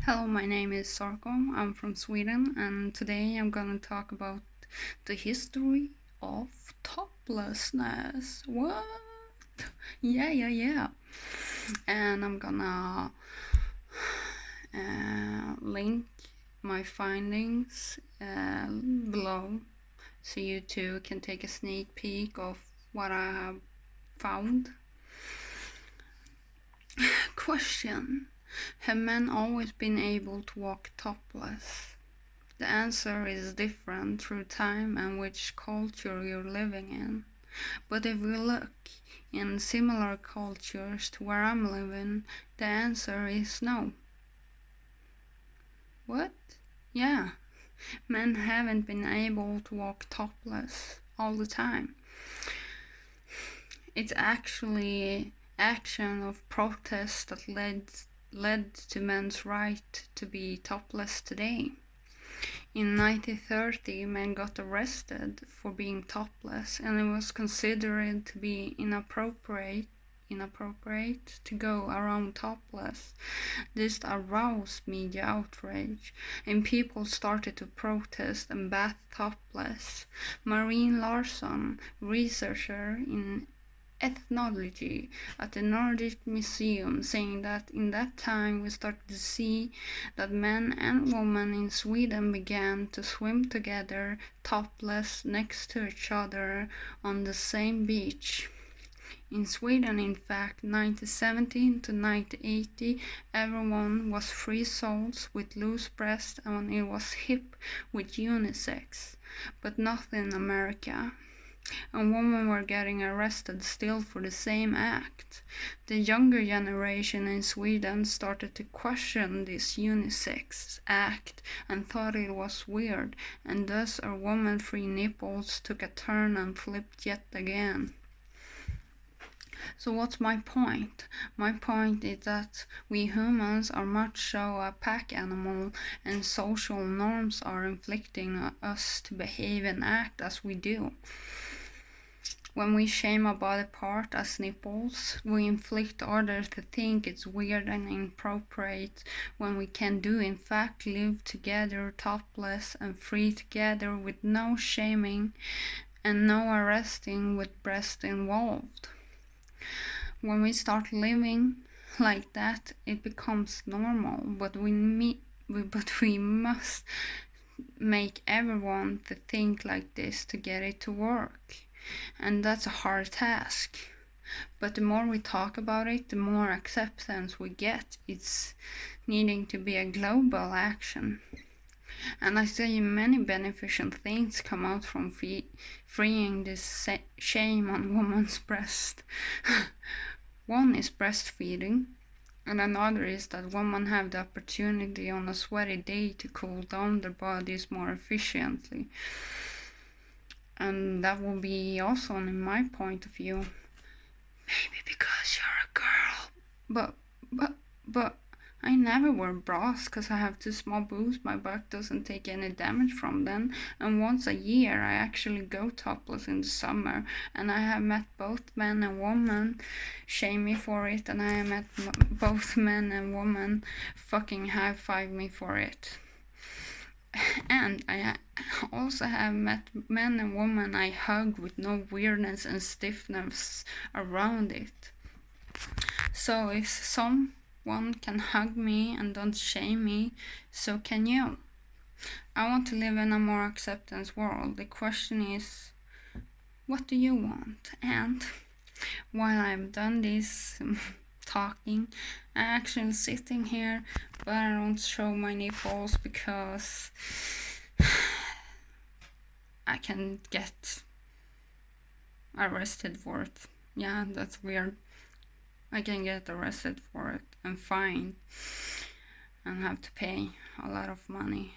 Hello, my name is Sarko. I'm from Sweden, and today I'm gonna talk about the history of toplessness. What? Yeah. And I'm gonna link my findings below so you too can take a sneak peek of what I have found. Question: have men always been able to walk topless? The answer is different through time and which culture you're living in. But if we look in similar cultures to where I'm living, the answer is no. What? Yeah, men haven't been able to walk topless all the time. It's actually action of protest that led to men's right to be topless today. In 1930, men got arrested for being topless, and it was considered to be inappropriate to go around topless. This aroused media outrage, and people started to protest and bath topless. Marine Larsson, researcher in ethnology at the Nordic Museum, saying that in that time we started to see that men and women in Sweden began to swim together topless next to each other on the same beach. In Sweden, in fact, 1917 to 1980, everyone was free souls with loose breasts and it was hip with unisex, but not in America. And women were getting arrested still for the same act. The younger generation in Sweden started to question this unisex act and thought it was weird, and thus our woman-free nipples took a turn and flipped yet again. So what's my point? My point is that we humans are much so a pack animal, and social norms are inflicting us to behave and act as we do. When we shame a body part as nipples, we inflict others to think it's weird and inappropriate when we can do in fact live together topless and free together with no shaming and no arresting with breast involved. When we start living like that, it becomes normal, but we must make everyone to think like this to get it to work. And that's a hard task. But the more we talk about it, the more acceptance we get. It's needing to be a global action. And I see many beneficial things come out from freeing this shame on women's breast. One is breastfeeding, and another is that women have the opportunity on a sweaty day to cool down their bodies more efficiently. And that will be also in my point of view. Maybe because you're a girl. But I never wear bras because I have too small boobs. My butt doesn't take any damage from them. And once a year I actually go topless in the summer. And I have met both men and women shame me for it. And I have met both men and women fucking high-five me for it. And I also have met men and women I hug with no weirdness and stiffness around it. So if someone can hug me and don't shame me, so can you. I want to live in a more acceptance world. The question is, what do you want? And while I've done this talking, I'm actually sitting here, but I don't show my nipples because I can get arrested for it. Yeah, that's weird. I can get arrested for it and fined and have to pay a lot of money.